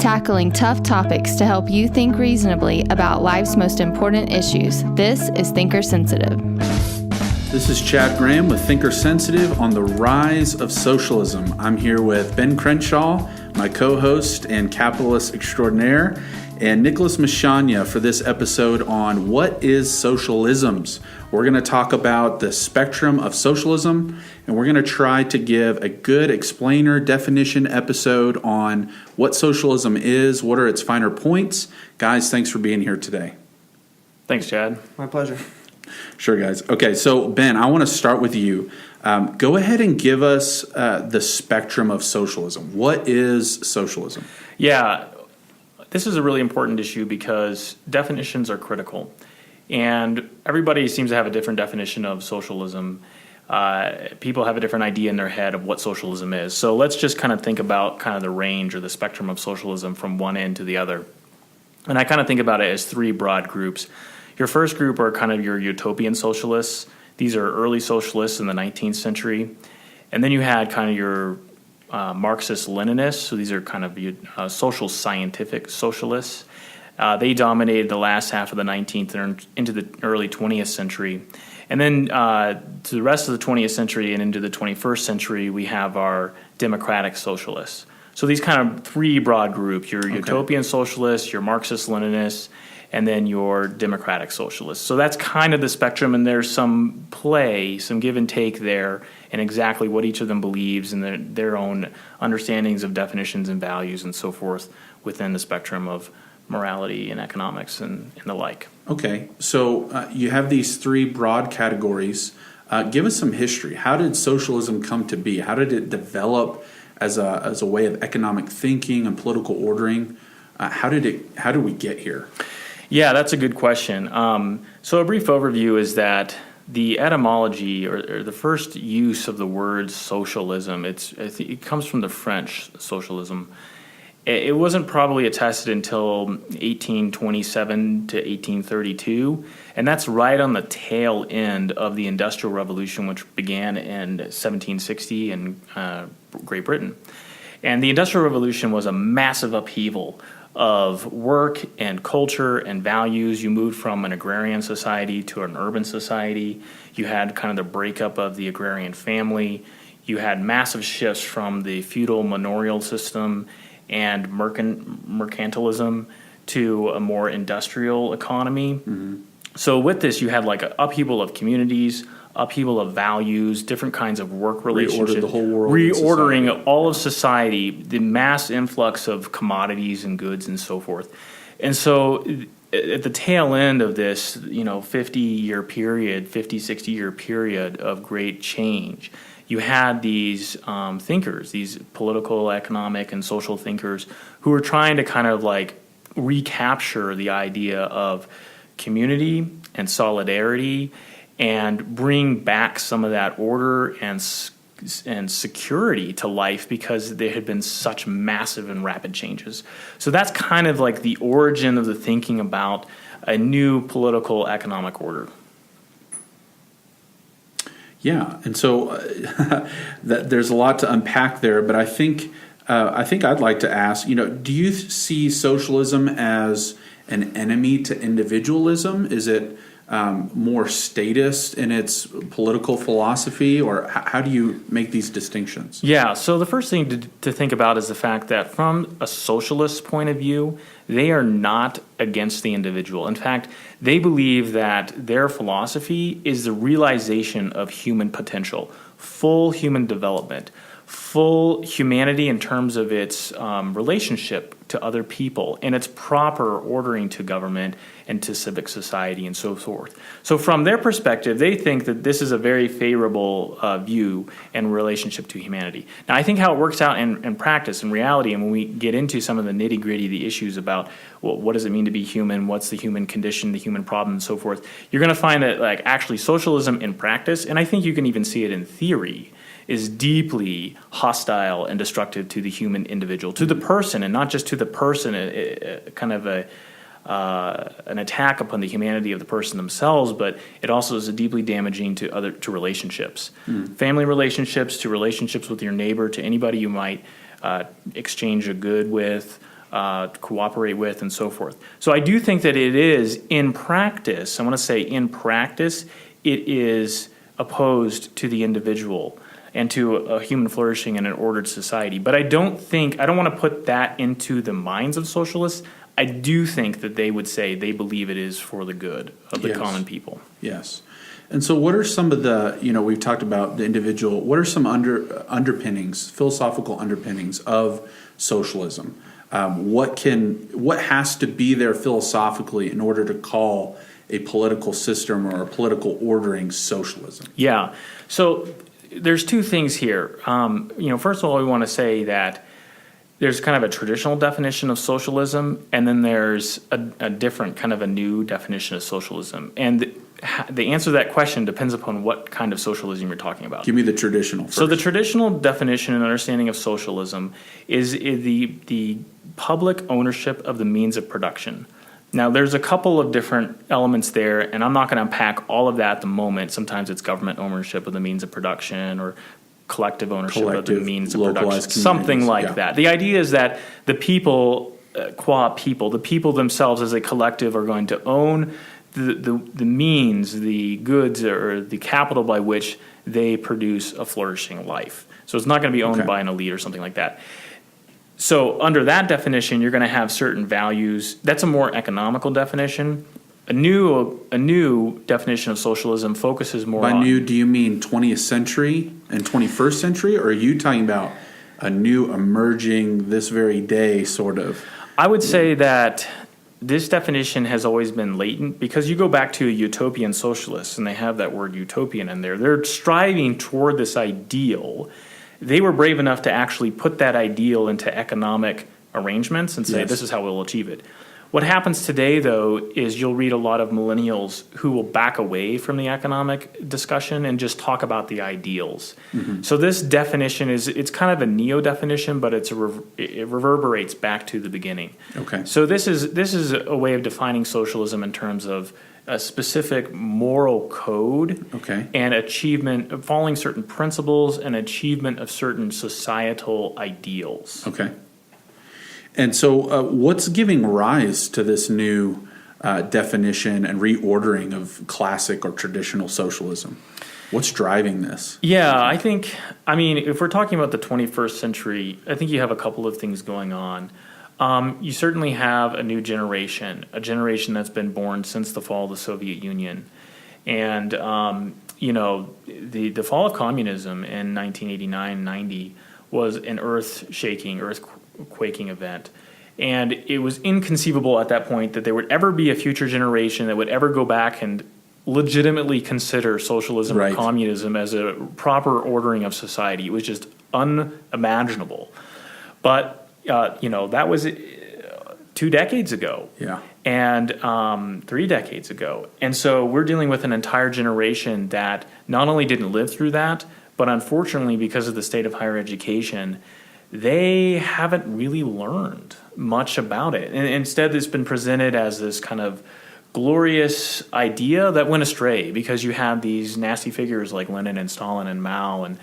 tackling tough topics to help you think reasonably about life's most important issues. This is Thinker Sensitive. This is Chad Graham with Thinker Sensitive on the rise of socialism. I'm here with Ben Crenshaw, my co-host and capitalist extraordinaire, and Nicholas Mashanya for this episode on what is socialisms. We're going to talk about the spectrum of socialism, and we're going to try to give a good explainer definition episode on what socialism is, what are its finer points. Guys, thanks for being here today. Thanks, Chad. My pleasure. Sure, guys. Okay, so Ben, I want to start with you. Go ahead and give us the spectrum of socialism. What is socialism? Yeah, this is a really important issue because definitions are critical. And everybody seems to have a different definition of socialism. People have a different idea in their head of what socialism is. So let's just kind of think about kind of the range or the spectrum of socialism from one end to the other. And I kind of think about it as three broad groups. Your first group are kind of your utopian socialists. These are early socialists in the 19th century. And then you had kind of your Marxist-Leninists. So these are kind of social scientific socialists. They dominated the last half of the 19th and into the early 20th century. And then to the rest of the 20th century and into the 21st century, we have our democratic socialists. So these kind of three broad groups, your utopian socialists, your Marxist-Leninists, and then your democratic socialists. So that's kind of the spectrum, and there's some play, some give and take there, and exactly what each of them believes and their own understandings of definitions and values and so forth within the spectrum of morality and economics and the like. Okay, so you have these three broad categories. Give us some history. How did socialism come to be? How did it develop as a way of economic thinking and political ordering? How did we get here? Yeah, that's a good question. So a brief overview is that the etymology or the first use of the word socialism, it comes from the French socialism. It wasn't probably attested until 1827 to 1832, and that's right on the tail end of the Industrial Revolution, which began in 1760 in Great Britain. And the Industrial Revolution was a massive upheaval of work and culture and values. You moved from an agrarian society to an urban society. You had kind of the breakup of the agrarian family. You had massive shifts from the feudal manorial system and mercantilism to a more industrial economy. Mm-hmm. So with this, you had like an upheaval of communities, upheaval of values, different kinds of work relationships. Reordered the whole world. Reordering all of society, the mass influx of commodities and goods and so forth. And so at the tail end of this, 50-year period, 60-year period of great change, you had these thinkers, these political, economic, and social thinkers who were trying to kind of like recapture the idea of community and solidarity and bring back some of that order and security to life because there had been such massive and rapid changes. So that's kind of like the origin of the thinking about a new political economic order. Yeah, and so there's a lot to unpack there, but I think I'd like to ask, do you see socialism as an enemy to individualism? Is it more statist in its political philosophy, or how do you make these distinctions? Yeah, so the first thing to think about is the fact that from a socialist point of view, they are not against the individual. In fact, they believe that their philosophy is the realization of human potential, full human development, full humanity in terms of its relationship to other people and its proper ordering to government and to civic society and so forth. So from their perspective, they think that this is a very favorable view and relationship to humanity. Now, I think how it works out in practice, in reality, and when we get into some of the nitty-gritty, the issues about what does it mean to be human, what's the human condition, the human problem, and so forth, you're going to find that like actually socialism in practice, and I think you can even see it in theory, is deeply hostile and destructive to the human individual, to the person, and not just to the person, kind of an attack upon the humanity of the person themselves, but it also is deeply damaging to relationships, family relationships, to relationships with your neighbor, to anybody you might exchange a good with, cooperate with, and so forth. So I do think that it is, in practice, I want to say in practice, it is opposed to the individual and to a human flourishing in an ordered society. But I don't want to put that into the minds of socialists. I do think that they would say they believe it is for the good of the common people. Yes. And so what are some of the, we've talked about the individual, what are some underpinnings, philosophical underpinnings of socialism? What has to be there philosophically in order to call a political system or a political ordering socialism? Yeah. So there's two things here. First of all, we want to say that there's kind of a traditional definition of socialism, and then there's a different kind of a new definition of socialism. And the answer to that question depends upon what kind of socialism you're talking about. Give me the traditional first. So the traditional definition and understanding of socialism is the public ownership of the means of production. Now, there's a couple of different elements there, and I'm not going to unpack all of that at the moment. Sometimes it's government ownership of the means of production or collective ownership of the means of production, something like that. The idea is that the people, the people themselves as a collective are going to own the means, the goods, or the capital by which they produce a flourishing life. So it's not going to be owned by an elite or something like that. So under that definition, you're going to have certain values. That's a more economical definition. A new definition of socialism focuses more on... By new, do you mean 20th century and 21st century, or are you talking about a new emerging this very day sort of? I would say that this definition has always been latent, because you go back to utopian socialists, and they have that word utopian in there. They're striving toward this ideal. They were brave enough to actually put that ideal into economic arrangements and say, this is how we'll achieve it. What happens today, though, is you'll read a lot of millennials who will back away from the economic discussion and just talk about the ideals. Mm-hmm. So this definition it's kind of a neo-definition, but it reverberates back to the beginning. Okay. So this is a way of defining socialism in terms of a specific moral code and achievement, following certain principles and achievement of certain societal ideals. Okay. And so what's giving rise to this new definition and reordering of classic or traditional socialism? What's driving this? Yeah, if we're talking about the 21st century, I think you have a couple of things going on. You certainly have a new generation, a generation that's been born since the fall of the Soviet Union. And, the fall of communism in 1989-90 was an earthquaking event. And it was inconceivable at that point that there would ever be a future generation that would ever go back and legitimately consider socialism or communism as a proper ordering of society. It was just unimaginable. But that was 2 decades ago. Yeah. And 3 decades ago. And so we're dealing with an entire generation that not only didn't live through that, but unfortunately, because of the state of higher education, they haven't really learned much about it. And instead, it's been presented as this kind of glorious idea that went astray, because you have these nasty figures like Lenin and Stalin and Mao and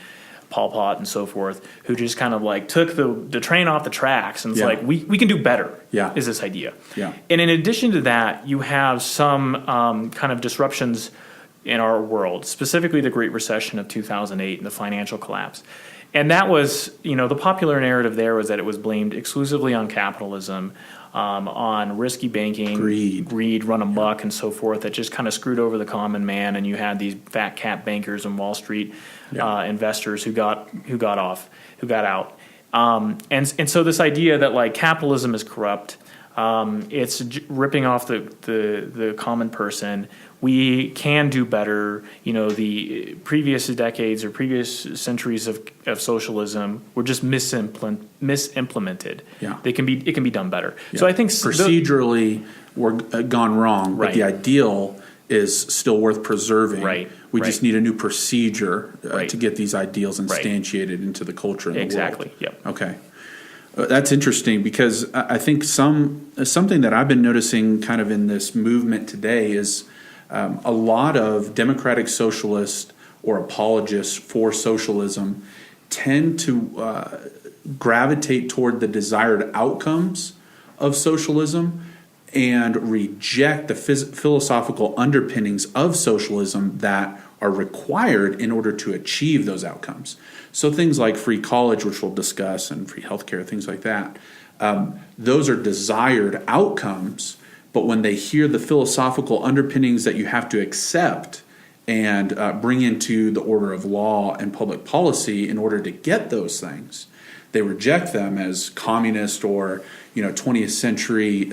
Pol Pot and so forth, who just kind of like took the train off the tracks and it's like, we can do better, is this idea. Yeah. And in addition to that, you have some kind of disruptions in our world, specifically the Great Recession of 2008 and the financial collapse. And that was, the popular narrative there was that it was blamed exclusively on capitalism, on risky banking, greed, run amok, and so forth, that just kind of screwed over the common man. And you had these fat cat bankers and Wall Street investors who got out. And so this idea that like capitalism is corrupt, it's ripping off the common person. We can do better. The previous decades or previous centuries of socialism were just misimplemented. Yeah. It can be done better. Yeah. So I think procedurally we're gone wrong, but the ideal is still worth preserving. Right. We just need a new procedure to get these ideals instantiated into the culture and the world. Exactly. Yep. Okay. That's interesting, because I think something that I've been noticing kind of in this movement today is a lot of democratic socialists or apologists for socialism tend to gravitate toward the desired outcomes of socialism and reject the philosophical underpinnings of socialism that are required in order to achieve those outcomes. So things like free college, which we'll discuss, and free healthcare, things like that, those are desired outcomes, but when they hear the philosophical underpinnings that you have to accept and bring into the order of law and public policy in order to get those things, they reject them as communist or 20th century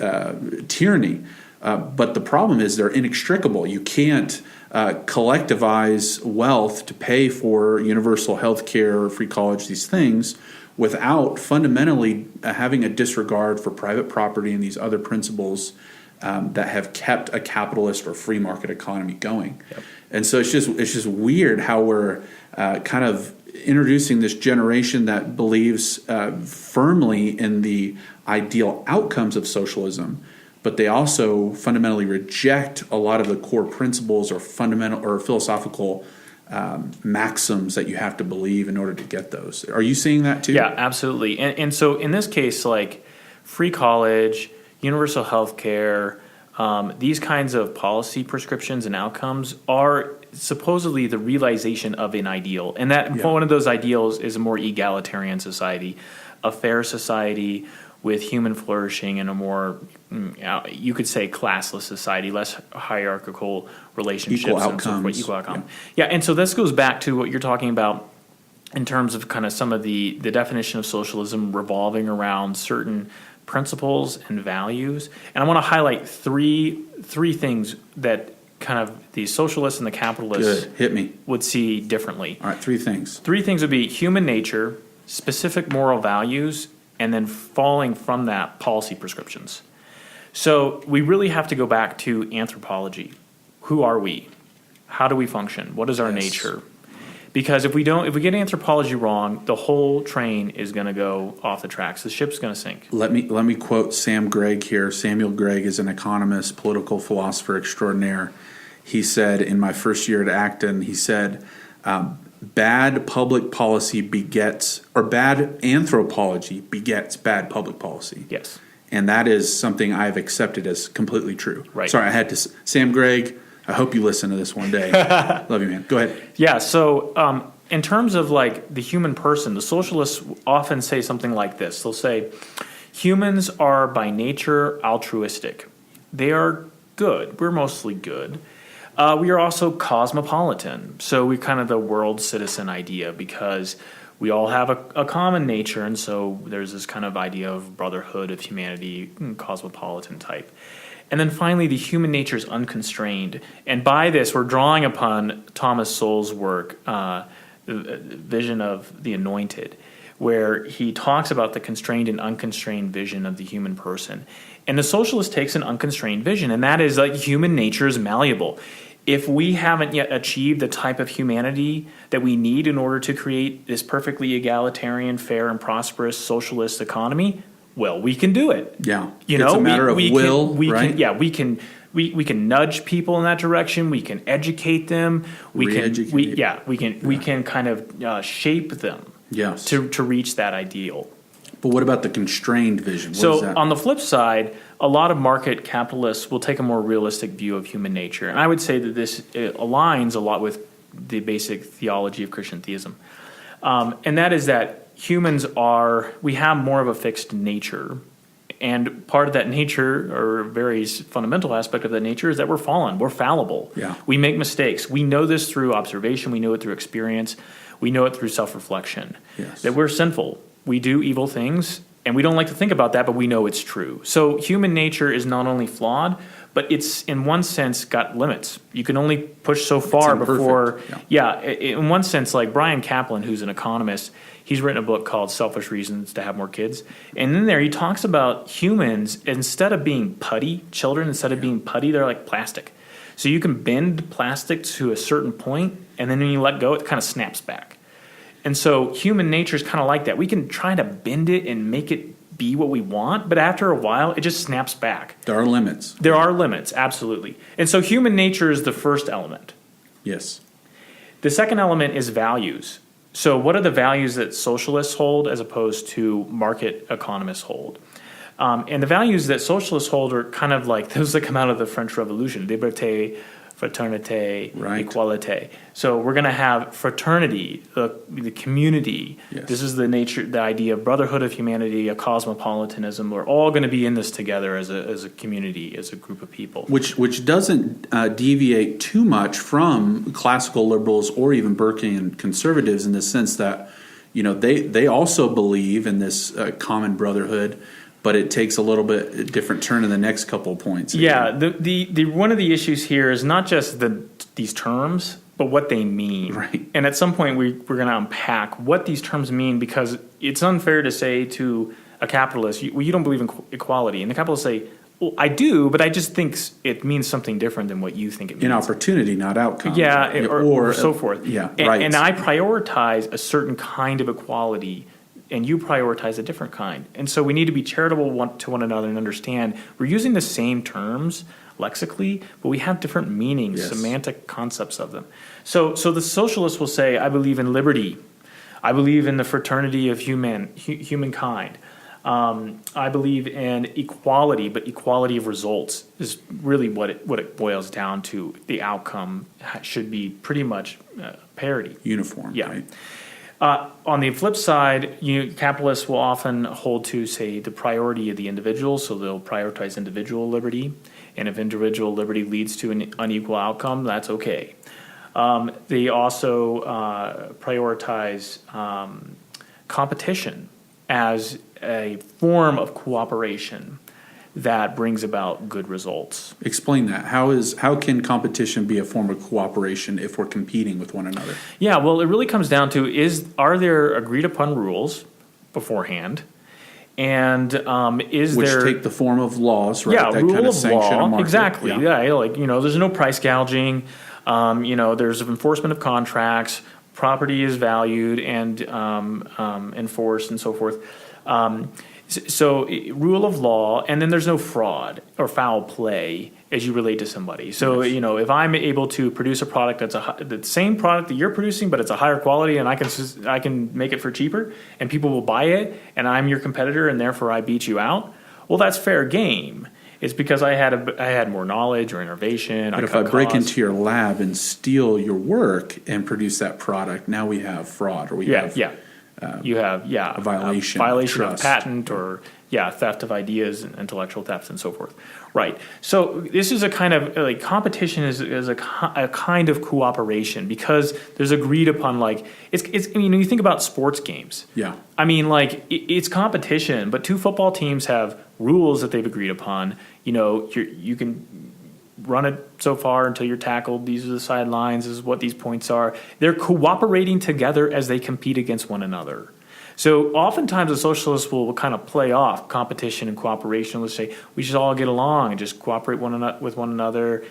tyranny. But the problem is they're inextricable. You can't collectivize wealth to pay for universal health care, free college, these things, without fundamentally having a disregard for private property and these other principles that have kept a capitalist or free market economy going. Yep. And so it's just weird how we're kind of introducing this generation that believes firmly in the ideal outcomes of socialism, but they also fundamentally reject a lot of the core principles or fundamental or philosophical maxims that you have to believe in order to get those. Are you seeing that too? Yeah, absolutely. And so in this case, like free college, universal health care, these kinds of policy prescriptions and outcomes are supposedly the realization of an ideal. And that one of those ideals is a more egalitarian society, a fair society with human flourishing and a more, you could say, classless society, less hierarchical relationships. Equal and so forth, equal outcome. Yeah, and so this goes back to what you're talking about in terms of kind of some of the definition of socialism revolving around certain principles and values. And I want to highlight three things that kind of the socialists and the capitalists Hit me. would see differently. All right, three things. Three things would be human nature, specific moral values, and then falling from that, policy prescriptions. So we really have to go back to anthropology. Who are we? How do we function? What is our nature? Because if we get anthropology wrong, the whole train is going to go off the tracks. The ship's going to sink. Let me quote Sam Gregg here. Samuel Gregg is an economist, political philosopher extraordinaire. He said in my first year at Acton, he said, bad public policy begets, or bad anthropology begets bad public policy. Yes. And that is something I've accepted as completely true. Right. Sorry, I had to. Sam Gregg, I hope you listen to this one day. Love you, man. Go ahead. Yeah, so in terms of like the human person, the socialists often say something like this. They'll say, humans are by nature altruistic. They are good. We're mostly good. We are also cosmopolitan. So we're kind of the world citizen idea because we all have a common nature, and so there's this kind of idea of brotherhood of humanity, cosmopolitan type. And then finally, the human nature is unconstrained. And by this, we're drawing upon Thomas Sowell's work, the Vision of the Anointed, where he talks about the constrained and unconstrained vision of the human person. And the socialist takes an unconstrained vision, and that is like human nature is malleable. If we haven't yet achieved the type of humanity that we need in order to create this perfectly egalitarian, fair, and prosperous socialist economy, well, we can do it. Yeah, it's a matter of will, right? We can nudge people in that direction. We can educate them. We can kind of shape them. Yes. To reach that ideal. But what about the constrained vision? What is So that? on the flip side, a lot of market capitalists will take a more realistic view of human nature. And I would say that this aligns a lot with the basic theology of Christian theism. And that is that we have more of a fixed nature. And part of that nature, or a very fundamental aspect of that nature, is that we're fallen. We're fallible. Yeah. We make mistakes. We know this through observation. We know it through experience. We know it through self-reflection. Yes. That we're sinful. We do evil things, and we don't like to think about that, but we know it's true. So human nature is not only flawed, but it's in one sense got limits. You can only push so far before. Yeah, in one sense, like Brian Kaplan, who's an economist, he's written a book called Selfish Reasons to Have More Kids. And in there he talks about humans, instead of being putty, being putty, they're like plastic. So you can bend plastic to a certain point, and then when you let go, it kind of snaps back. And so human nature is kind of like that. We can try to bend it and make it be what we want, but after a while, it just snaps back. There are limits. There are limits, absolutely. And so human nature is the first element. Yes. The second element is values. So what are the values that socialists hold as opposed to market economists hold? And the values that socialists hold are kind of like those that come out of the French Revolution: liberté, fraternité, Right. equalité. So we're going to have fraternity, the community. Yes. This is the idea of brotherhood of humanity, a cosmopolitanism. We're all going to be in this together as a community, as a group of people. Which doesn't deviate too much from classical liberals or even Burkean conservatives in the sense that, they also believe in this common brotherhood, but it takes a little bit different turn in the next couple of points. Yeah, the one of the issues here is not just these terms, but what they mean. Right. And at some point, we're going to unpack what these terms mean, because it's unfair to say to a capitalist, you don't believe in equality. And the capitalists say, well, I do, but I just think it means something different than what you think it means. In opportunity, not outcome. Yeah, or so forth. Yeah, right. And I prioritize a certain kind of equality, and you prioritize a different kind. And so we need to be charitable to one another and understand we're using the same terms lexically, but we have different meanings, Yes. semantic concepts of them. So the socialists will say, I believe in liberty. I believe in the fraternity of humankind. I believe in equality, but equality of results is really what it boils down to. The outcome should be pretty much parity. Uniform, Yeah. right? On the flip side, capitalists will often hold to, say, the priority of the individual, so they'll prioritize individual liberty, and if individual liberty leads to an unequal outcome, that's okay. They also prioritize competition as a form of cooperation that brings about good results. Explain that. How can competition be a form of cooperation if we're competing with one another? Yeah, well, it really comes down to are there agreed upon rules beforehand, and is Which there take the form of laws, right? yeah that rule kind of of sanction a law market. exactly Yeah. like there's no price gouging, there's enforcement of contracts, property is valued and enforced and so forth. So rule of law, and then there's no fraud or foul play as you relate to somebody. So, if I'm able to produce a product that's the same product that you're producing, but it's a higher quality, and I can make it for cheaper, and people will buy it, and I'm your competitor, and therefore I beat you out, well, that's fair game. It's because I had more knowledge or innovation. But if I break into your lab and steal your work and produce that product, now we have fraud, or you have a violation of trust. patent, or theft of ideas and intellectual theft and so forth. Right. So this is a kind of competition is a kind of cooperation, because there's agreed upon it's you think about sports games. Yeah. It's competition, but two football teams have rules that they've agreed upon. You can run it so far until you're tackled. These are the sidelines. This is what these points are. They're cooperating together as they compete against one another. So oftentimes the socialists will kind of play off competition and cooperation. Let's say we should all get along and just cooperate with one another.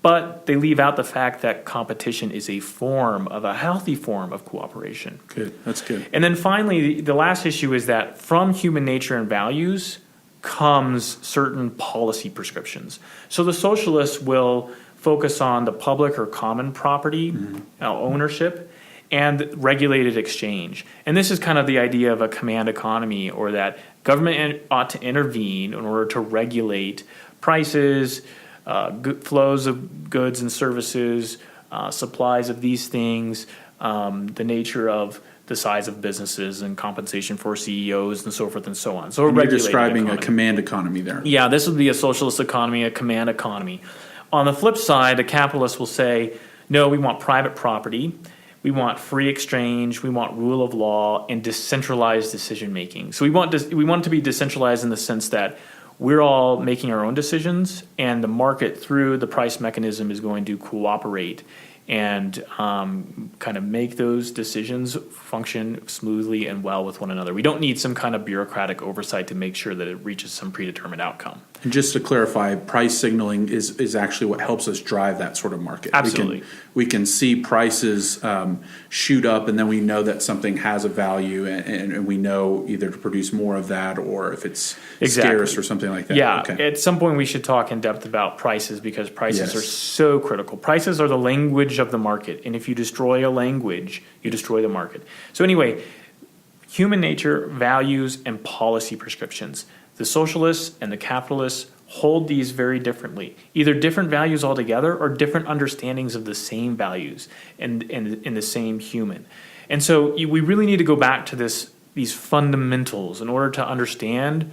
But they leave out the fact that competition is a healthy form of cooperation. Good. That's good. And then finally, the last issue is that from human nature and values comes certain policy prescriptions. So the socialists will focus on the public or common property ownership and regulated exchange. And this is kind of the idea of a command economy, or that government ought to intervene in order to regulate prices, flows of goods and services, supplies of these things, the nature of the size of businesses and compensation for CEOs and so forth and so on. So you're describing a command economy there. Yeah, this would be a socialist economy, a command economy. On the flip side, the capitalists will say, no, we want private property, we want free exchange, we want rule of law, and decentralized decision making. So we want it to be decentralized in the sense that we're all making our own decisions, and the market through the price mechanism is going to cooperate and kind of make those decisions function smoothly and well with one another. We don't need some kind of bureaucratic oversight to make sure that it reaches some predetermined outcome. And just to clarify, price signaling is actually what helps us drive that sort of market. Absolutely. We can see prices shoot up, and then we know that something has a value, and we know either to produce more of that or if it's scarce or something like that. Yeah, okay. At some point we should talk in depth about prices, because prices Yes. are so critical. Prices are the language of the market, and if you destroy a language, you destroy the market. So anyway, human nature, values, and policy prescriptions. the socialists and the capitalists hold these very differently, either different values altogether or different understandings of the same values and the same human. And so we really need to go back to these fundamentals in order to understand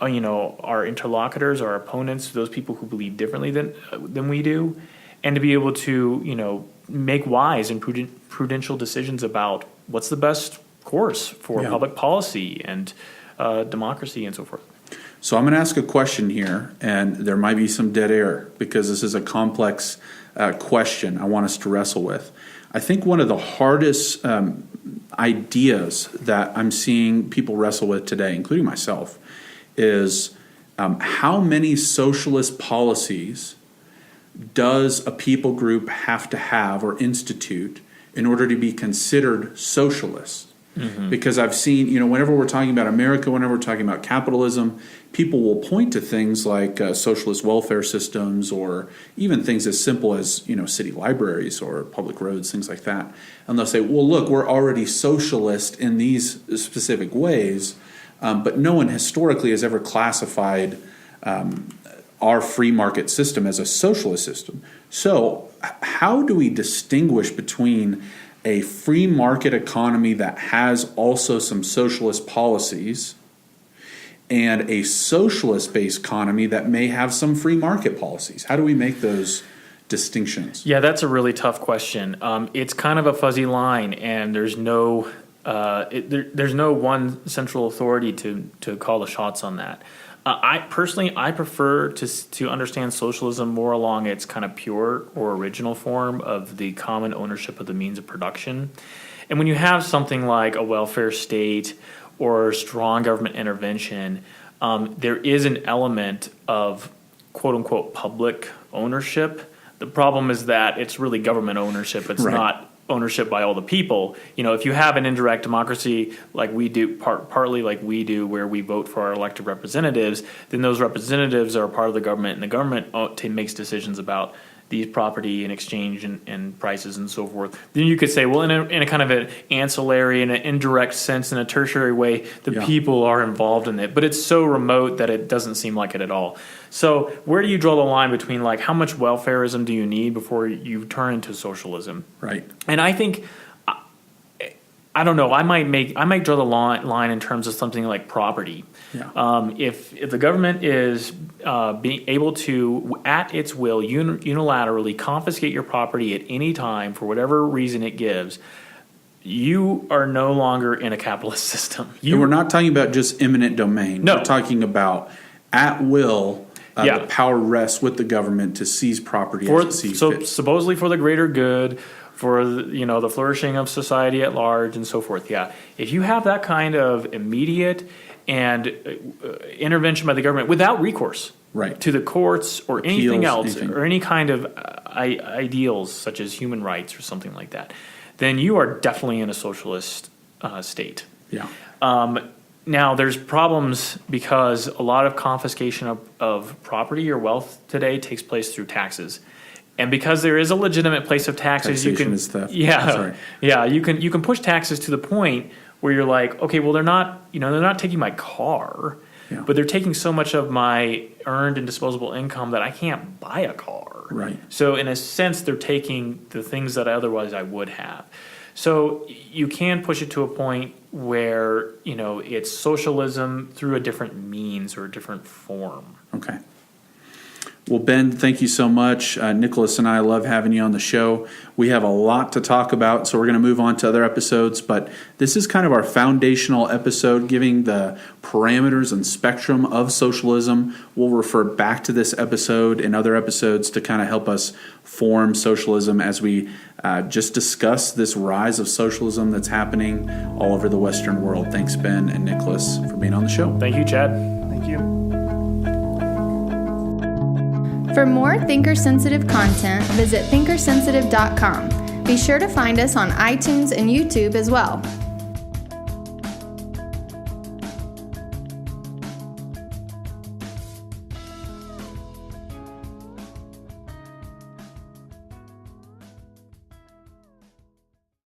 our interlocutors, our opponents, those people who believe differently than we do, and to be able to make wise and prudential decisions about what's the best course for public policy and democracy and so forth. So I'm going to ask a question here, and there might be some dead air because this is a complex question I want us to wrestle with. I think one of the hardest ideas that I'm seeing people wrestle with today, including myself, is how many socialist policies does a people group have to have or institute in order to be considered socialist? Mm-hmm. Because I've seen, whenever we're talking about America, whenever we're talking about capitalism, people will point to things like socialist welfare systems or even things as simple as, city libraries or public roads, things like that. And they'll say, well, look, we're already socialist in these specific ways, but no one historically has ever classified our free market system as a socialist system. So how do we distinguish between a free market economy that has also some socialist policies and a socialist-based economy that may have some free market policies? How do we make those distinctions? Yeah, that's a really tough question. It's kind of a fuzzy line, and there's no one central authority to call the shots on that. I prefer to understand socialism more along its kind of pure or original form of the common ownership of the means of production. And when you have something like a welfare state or strong government intervention, there is an element of quote-unquote public ownership. The problem is that it's really government ownership. It's not ownership by all the people. If you have an indirect democracy like we do, partly like we do, where we vote for our elected representatives, then those representatives are part of the government, and the government makes decisions about these property and exchange and prices and so forth. Then you could say, well, in a kind of an ancillary, in an indirect sense, in a tertiary way, the people are involved in it. But it's so remote that it doesn't seem like it at all. So where do you draw the line between how much welfarism do you need before you turn into socialism? Right. And I think, I don't know, I might draw the line in terms of something like property. Yeah. If the government is being able to, at its will, unilaterally confiscate your property at any time for whatever reason it gives, you are no longer in a capitalist system. And we're not talking about just eminent domain. No. We're talking about at will. The power rests with the government to seize property as it sees fit. Supposedly for the greater good, for the flourishing of society at large and so forth. Yeah, if you have that kind of immediate and intervention by the government without recourse to the courts or anything else, or any kind of ideals such as human rights or something like that, then you are definitely in a socialist state. Yeah. Now, there's problems because a lot of confiscation of property or wealth today takes place through taxes. And because there is a legitimate place of taxes, taxation is theft. You can push taxes to the point where you're like, okay, well, they're not taking my car, but they're taking so much of my earned and disposable income that I can't buy a car. Right. So in a sense, they're taking the things that otherwise I would have. So you can push it to a point where, it's socialism through a different means or a different form. Okay. Well, Ben, thank you so much. Nicholas and I love having you on the show. We have a lot to talk about, so we're going to move on to other episodes. But this is kind of our foundational episode, giving the parameters and spectrum of socialism. We'll refer back to this episode and other episodes to kind of help us form socialism as we just discuss this rise of socialism that's happening all over the Western world. Thanks, Ben and Nicholas, for being on the show. Thank you, Chad. Thank you. For more Thinker-Sensitive content, visit thinkersensitive.com. Be sure to find us on iTunes and YouTube as well.